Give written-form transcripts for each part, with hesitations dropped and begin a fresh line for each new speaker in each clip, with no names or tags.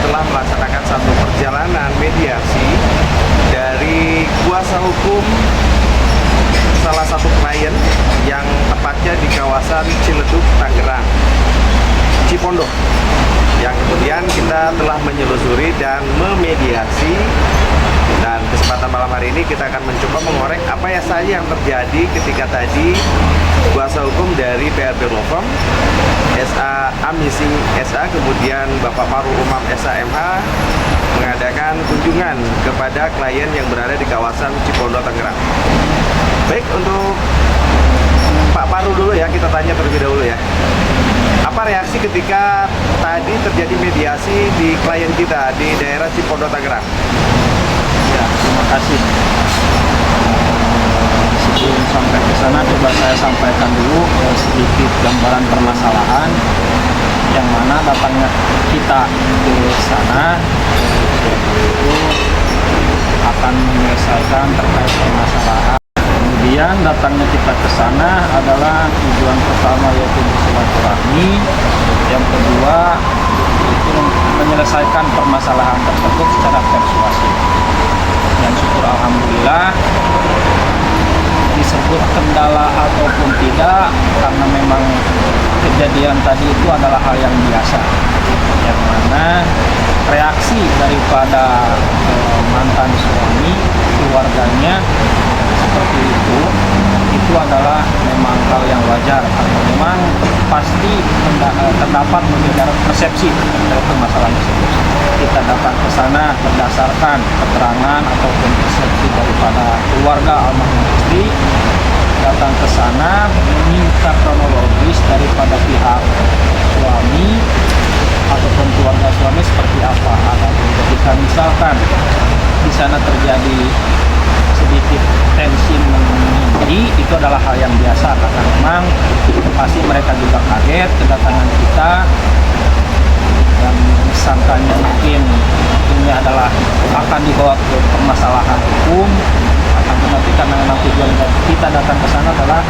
telah melaksanakan satu perjalanan mediasi dari kuasa hukum salah satu klien yang tepatnya di kawasan Ciledug, Tangerang, Cipondo, yang kemudian kita telah menyelusuri dan memediasi. Dan kesempatan malam hari ini kita akan mencoba mengorek apa ya saja yang terjadi ketika tadi kuasa hukum dari PRB Law Firm SA Amising SA, kemudian Bapak Paru Umam SAMH mengadakan kunjungan kepada klien yang berada di kawasan Cipondo, Tangerang. Baik, untuk Pak Paru dulu ya, kita tanya terlebih dahulu ya. Apa reaksi ketika tadi terjadi mediasi di klien kita di daerah Cipondo, Tangerang?
Ya, terima kasih. Sebelum sampai ke sana, coba saya sampaikan dulu sedikit gambaran permasalahan yang mana datangnya kita ke sana itu akan menyelesaikan terkait permasalahan. Kemudian datangnya kita ke sana adalah tujuan pertama yaitu bersilaturahmi, yang kedua itu menyelesaikan permasalahan tersebut secara persuasif. Dan syukur alhamdulillah, disebut kendala ataupun tidak, karena memang kejadian tadi itu adalah hal yang biasa, yang mana reaksi daripada mantan suami, keluarganya seperti itu adalah memang hal yang wajar, karena memang pasti terdapat perbedaan persepsi terkait permasalahan tersebut. Kita datang ke sana berdasarkan keterangan ataupun persepsi daripada keluarga almarhum istri, datang ke sana meminta kronologis daripada pihak suami ataupun keluarga suami seperti apa. Adapun ketika misalkan di sana terjadi sedikit tensi meninggi, itu adalah hal yang biasa, karena memang pasti mereka juga kaget kedatangan kita dan sangkanya mungkin ini adalah akan dibawa ke permasalahan hukum. Tetapi karena memang tujuan kita datang ke sana adalah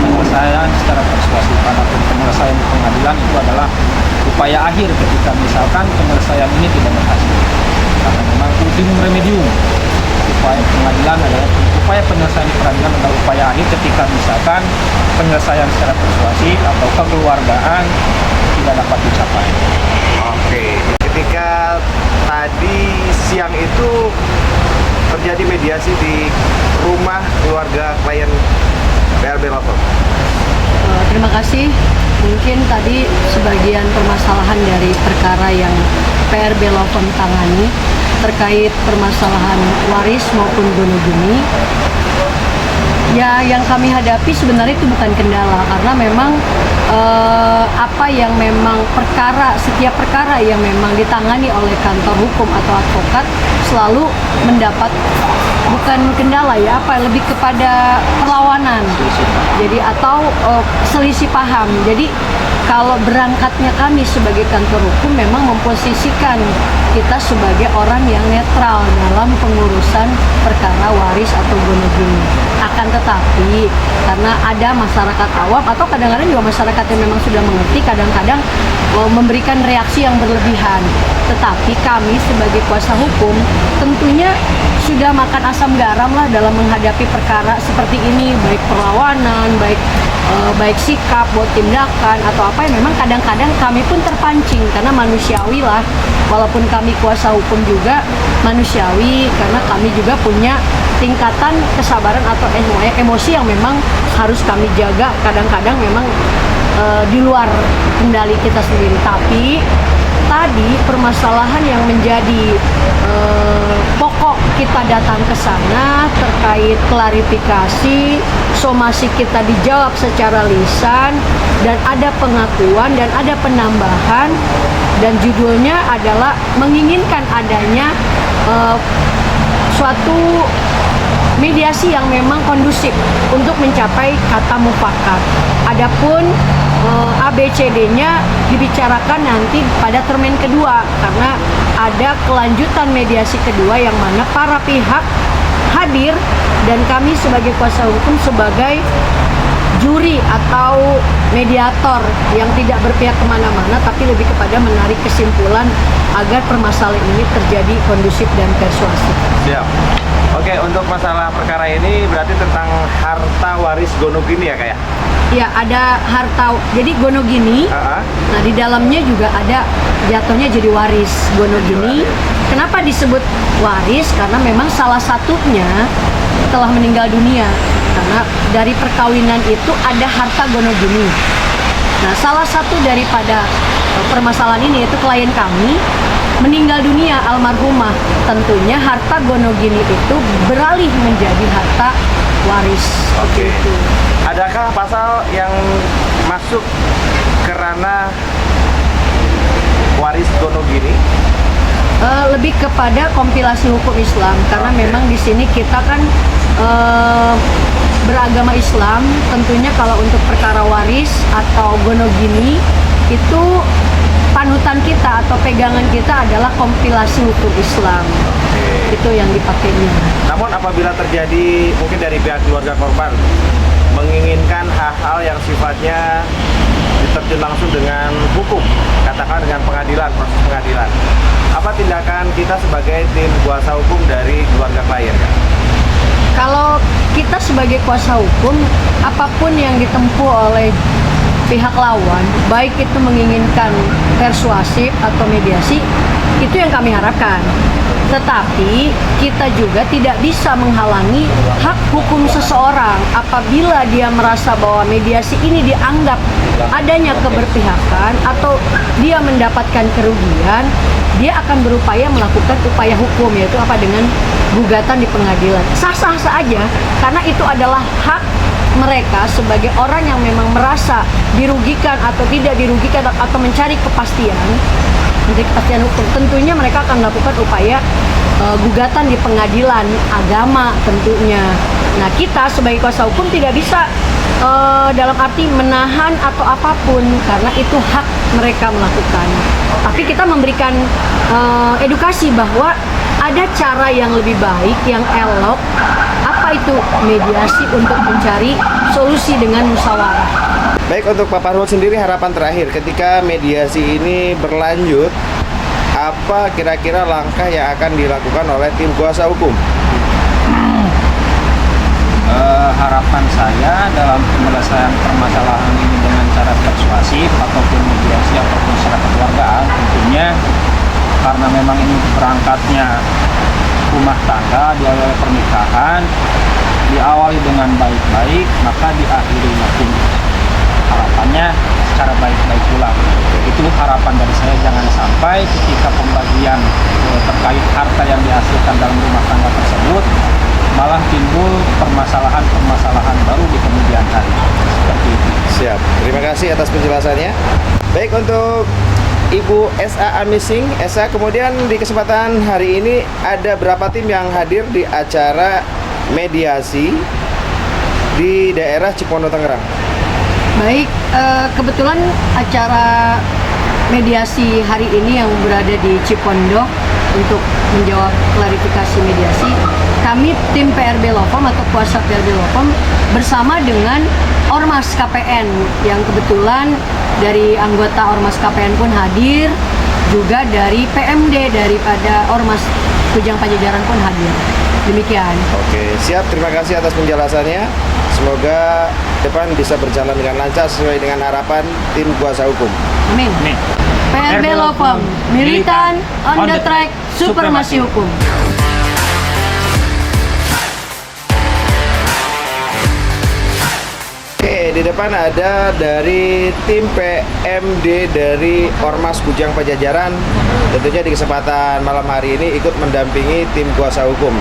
penyelesaian secara persuasif. Adapun penyelesaian di pengadilan itu adalah upaya akhir ketika misalkan penyelesaian ini tidak berhasil, karena memang ultimum remedium. Upaya pengadilan adalah upaya penyelesaian di peradilan adalah upaya akhir ketika misalkan penyelesaian secara persuasif atau kekeluargaan tidak dapat dicapai.
Oke, ketika tadi siang itu terjadi mediasi di rumah keluarga klien PRB Law Firm.
Terima kasih. Mungkin tadi sebagian permasalahan dari perkara yang PRB Law Firm tangani terkait permasalahan waris maupun gonoguni. Ya, yang kami hadapi sebenarnya itu bukan kendala, karena memang apa yang memang setiap perkara yang memang ditangani oleh kantor hukum atau advokat selalu mendapat bukan kendala ya, lebih kepada perlawanan. Jadi atau selisih paham. Jadi kalau berangkatnya kami sebagai kantor hukum memang memposisikan kita sebagai orang yang netral dalam pengurusan perkara waris atau gonoguni. Akan tetapi karena ada masyarakat awam atau kadang-kadang juga masyarakat yang memang sudah mengerti, kadang-kadang memberikan reaksi yang berlebihan. Tetapi kami sebagai kuasa hukum tentunya sudah makan asam garam lah dalam menghadapi perkara seperti ini, baik perlawanan, baik sikap, buat tindakan atau apa yang memang kadang-kadang kami pun terpancing, karena manusiawi lah, walaupun kami kuasa hukum juga manusiawi, karena kami juga punya tingkatan kesabaran atau emosi yang memang harus kami jaga, kadang-kadang memang di luar kendali kita sendiri. Tapi tadi permasalahan yang menjadi pokok kita datang ke sana terkait klarifikasi, somasi kita dijawab secara lisan, dan ada pengakuan dan ada penambahan, dan judulnya adalah menginginkan adanya suatu mediasi yang memang kondusif untuk mencapai kata mufakat. Adapun ABCD-nya dibicarakan nanti pada termin kedua, karena ada kelanjutan mediasi kedua yang mana para pihak hadir dan kami sebagai kuasa hukum sebagai juri atau mediator yang tidak berpihak kemana-mana, tapi lebih kepada menarik kesimpulan agar permasalahan ini terjadi kondusif dan persuasif.
Siap. Oke, untuk masalah perkara ini berarti tentang harta waris Gonogini ya, Kak ya?
Ya, ada harta, jadi Gonogini. Nah, di dalamnya juga ada jatuhnya jadi waris Gonogini. Kenapa disebut waris? Karena memang salah satunya telah meninggal dunia. Karena dari perkawinan itu ada harta Gonogini. Nah, salah satu daripada permasalahan ini yaitu klien kami meninggal dunia, almarhumah. Tentunya harta Gonogini itu beralih menjadi harta waris.
Oke.
Begitu.
Adakah pasal yang masuk ke ranah waris Gonogini?
Lebih kepada kompilasi hukum Islam karena memang di sini kita kan beragama Islam. Tentunya kalau untuk perkara waris atau Gonogini itu panutan kita atau pegangan kita adalah kompilasi hukum Islam. Itu yang dipakainya.
Namun apabila terjadi mungkin dari pihak keluarga korban menginginkan hal-hal yang sifatnya diterjun langsung dengan hukum, katakan dengan pengadilan, proses pengadilan, apa tindakan kita sebagai tim kuasa hukum dari keluarga klien?
Kalau kita sebagai kuasa hukum, apapun yang ditempuh oleh pihak lawan, baik itu menginginkan persuasif atau mediasi, itu yang kami harapkan. Tetapi kita juga tidak bisa menghalangi hak hukum seseorang apabila dia merasa bahwa mediasi ini dianggap adanya keberpihakan atau dia mendapatkan kerugian, dia akan berupaya melakukan upaya hukum, yaitu apa, dengan gugatan di pengadilan. Sah-sah saja, karena itu adalah hak mereka sebagai orang yang memang merasa dirugikan atau tidak dirugikan atau mencari kepastian hukum. Tentunya mereka akan melakukan upaya gugatan di pengadilan agama tentunya. Nah, kita sebagai kuasa hukum tidak bisa dalam arti menahan atau apapun karena itu hak mereka melakukan. Tapi kita memberikan edukasi bahwa ada cara yang lebih baik, yang elok. Apa itu mediasi untuk mencari solusi dengan musyawarah.
Baik, untuk Pak Farul sendiri harapan terakhir ketika mediasi ini berlanjut, apa kira-kira langkah yang akan dilakukan oleh tim kuasa hukum?
Harapan saya dalam penyelesaian permasalahan ini dengan cara persuasif ataupun mediasi ataupun secara kekeluargaan, tentunya karena memang ini berangkatnya rumah tangga, diawali pernikahan, diawali dengan baik-baik, maka diakhiri yakin. Harapannya secara baik-baik pula. Itu harapan dari saya, jangan sampai ketika pembagian terkait harta yang dihasilkan dalam rumah tangga tersebut malah timbul permasalahan-permasalahan baru di kemudian hari. Seperti itu.
Siap, terima kasih atas penjelasannya. Baik, untuk Ibu S.A. Amising, S.A. kemudian di kesempatan hari ini ada berapa tim yang hadir di acara mediasi di daerah Cipondo, Tangerang?
Baik, kebetulan acara mediasi hari ini yang berada di Cipondo untuk menjawab klarifikasi mediasi, kami tim PRB Lopom atau kuasa PRB Lopom bersama dengan Ormas KPN yang kebetulan dari anggota Ormas KPN pun hadir, juga dari PMD daripada Ormas Kujang Pajajaran pun hadir. Demikian.
Oke, siap. Terima kasih atas penjelasannya. Semoga depan bisa berjalan dengan lancar sesuai dengan harapan tim kuasa hukum.
Amin.
Amin.
PRB Lopom, militan on the track, supremasi hukum.
Oke, di depan ada dari tim PMD dari Ormas Kujang Pajajaran. Tentunya di kesempatan malam hari ini ikut mendampingi tim kuasa hukum.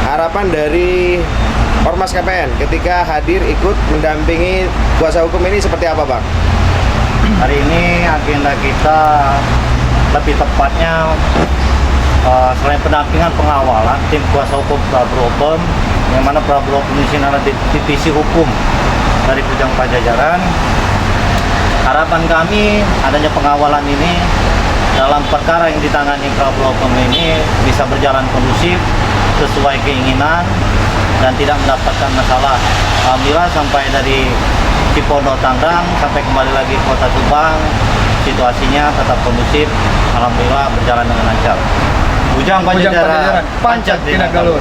Harapan dari Ormas KPN ketika hadir ikut mendampingi kuasa hukum ini seperti apa, Bang?
Hari ini agenda kita lebih tepatnya selain pendampingan pengawalan tim kuasa hukum Prabu yang mana Prabu di sini adalah divisi hukum dari Kujang Pajajaran. Harapan kami adanya pengawalan ini dalam perkara yang ditangani Prabu ini bisa berjalan kondusif sesuai keinginan dan tidak mendapatkan masalah. Alhamdulillah sampai dari Cipondo Tangerang sampai kembali lagi ke Kota Subang, situasinya tetap kondusif, alhamdulillah berjalan dengan lancar. Ujang Panjang Pancet Tina Galur.